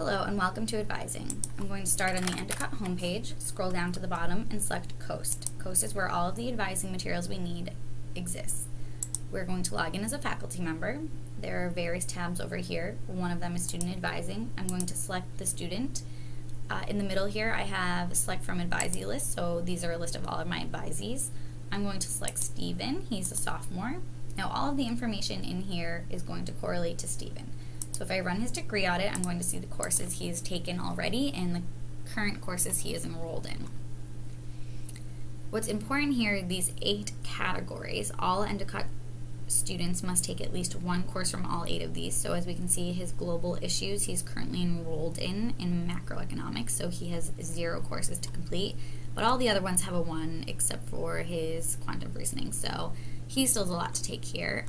Hello and welcome to Advising. I'm going to start on the Endicott homepage, scroll down to the bottom, and select Coast. Coast is where all of the advising materials we need exist. We're going to log in as a faculty member. There are various tabs over here. One of them is Student Advising. I'm going to select the student. In the middle here I have Select from Advisee List, so these are a list of all of my advisees. I'm going to select Stephen. He's a sophomore. Now all of the information in here is going to correlate to Stephen. So if I run his degree audit, I'm going to see the courses he has taken already and the current courses he is enrolled in. What's important here, these 8 categories, all Endicott students must take at least one course from all 8 of these. So as we can see, his global issues he's currently enrolled in macroeconomics, so he has 0 courses to complete, but all the other ones have a 1 except for his quantum reasoning. So he still has a lot to take here.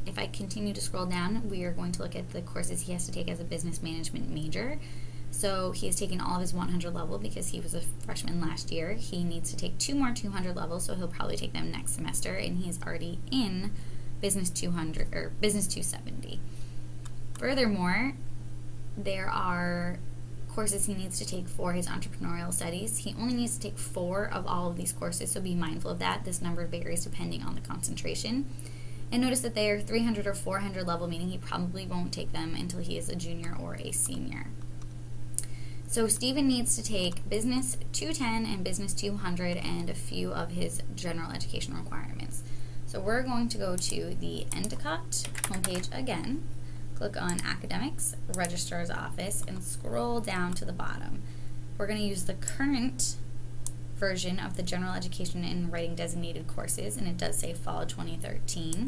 If I continue to scroll down, we are going to look at the courses he has to take as a business management major. So he has taken all of his 100 level because he was a freshman last year. He needs to take 2 more 200 levels, so he'll probably take them next semester, and he's already in Business 200 or Business 270. Furthermore, there are courses he needs to take for his entrepreneurial studies. He only needs to take 4 of all of these courses, so be mindful of that. This number varies depending on the concentration. And notice that they are 300 or 400 level, meaning he probably won't take them until he is a junior or a senior. So Stephen needs to take Business 210 and Business 200 and a few of his general education requirements. So we're going to go to the Endicott homepage again. Click on Academics, Registrar's Office, and scroll down to the bottom. We're going to use the current version of the General Education and Writing Designated Courses, and it does say Fall 2013.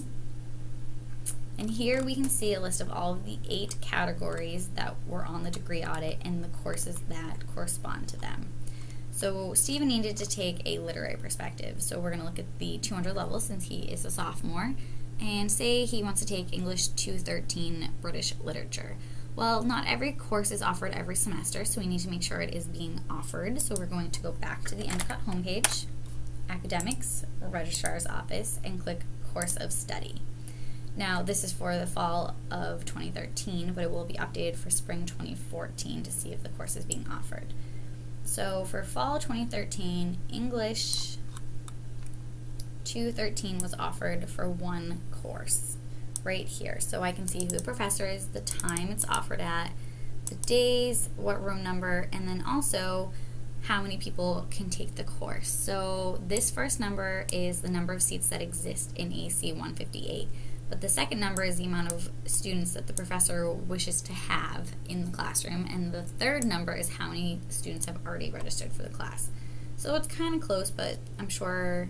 And here we can see a list of all of the 8 categories that were on the degree audit and the courses that correspond to them. So Stephen needed to take a literary perspective, so we're going to look at the 200 level since he is a sophomore. And say he wants to take English 213 British Literature. Well, not every course is offered every semester, so we need to make sure it is being offered. So we're going to go back to the Endicott homepage, Academics, Registrar's Office, and click Course of Study. Now, this is for the fall of 2013, but it will be updated for spring 2014 to see if the course is being offered. So for fall 2013, English 213 was offered for 1 course right here. So I can see who the professor is, the time it's offered at, the days, what room number, and then also how many people can take the course. So this first number is the number of seats that exist in AC 158, but the second number is the amount of students that the professor wishes to have in the classroom, and the third number is how many students have already registered for the class. So it's kind of close, but I'm sure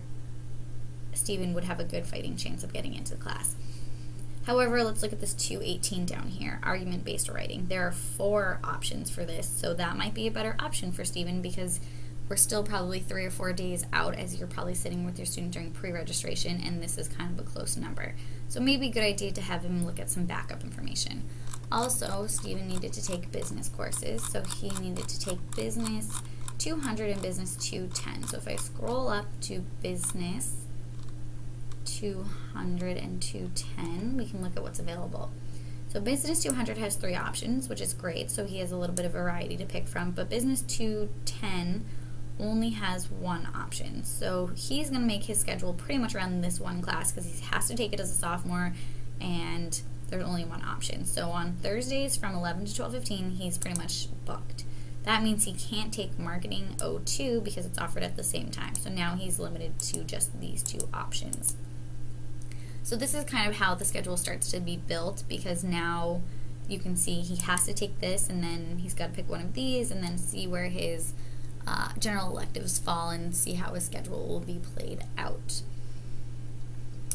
Stephen would have a good fighting chance of getting into the class. However, let's look at this 218 down here, argument-based writing. There are 4 options for this, so that might be a better option for Stephen because we're still probably 3 or 4 days out as you're probably sitting with your student during pre-registration, and this is kind of a close number. So maybe a good idea to have him look at some backup information. Also, Stephen needed to take business courses, so he needed to take Business 200 and Business 210. So if I scroll up to Business 200 and 210, we can look at what's available. So Business 200 has 3 options, which is great, so he has a little bit of variety to pick from, but Business 210 only has 1 option. So he's going to make his schedule pretty much around this 1 class because he has to take it as a sophomore and there's only 1 option. So on Thursdays from 11 to 12:15, he's pretty much booked. That means he can't take Marketing 02 because it's offered at the same time. So now he's limited to just these 2 options. So this is kind of how the schedule starts to be built because now you can see he has to take this and then he's got to pick one of these and then see where his general electives fall and see how his schedule will be played out.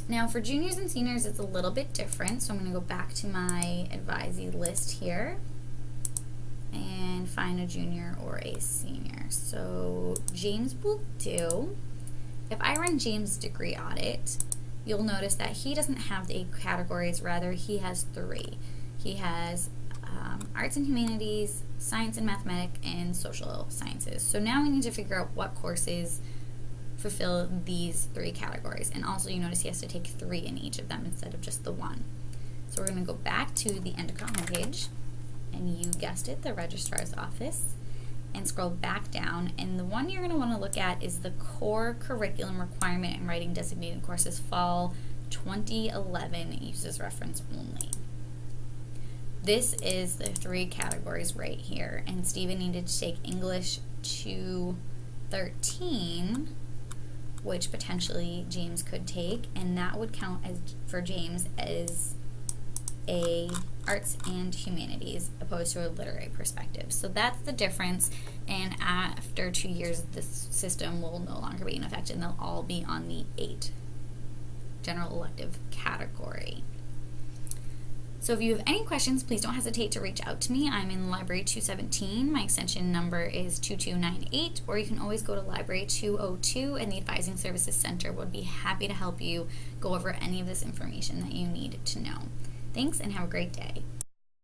Now for juniors and seniors it's a little bit different, so I'm going to go back to my advisee list here and find a junior or a senior. So James will do. If I run James' degree audit, you'll notice that he doesn't have the 8 categories, rather he has 3. He has Arts and Humanities, Science and Mathematics, and Social Sciences. So now we need to figure out what courses fulfill these 3 categories. And also you notice he has to take 3 in each of them instead of just the 1. So we're going to go back to the Endicott homepage, and you guessed it, the registrar's office, and scroll back down. And the one you're going to want to look at is the core curriculum requirement and writing designated courses fall 2011. It uses reference only. This is the 3 categories right here, and Stephen needed to take English 213, which potentially James could take, and that would count as for James as a arts and humanities opposed to a literary perspective. So that's the difference, and after 2 years this system will no longer be in effect and they'll all be on the 8 general elective category. So if you have any questions, please don't hesitate to reach out to me. I'm in Library 217. My extension number is 2298, or you can always go to Library 202, and the Advising Services Center would be happy to help you go over any of this information that you need to know. Thanks, and have a great day.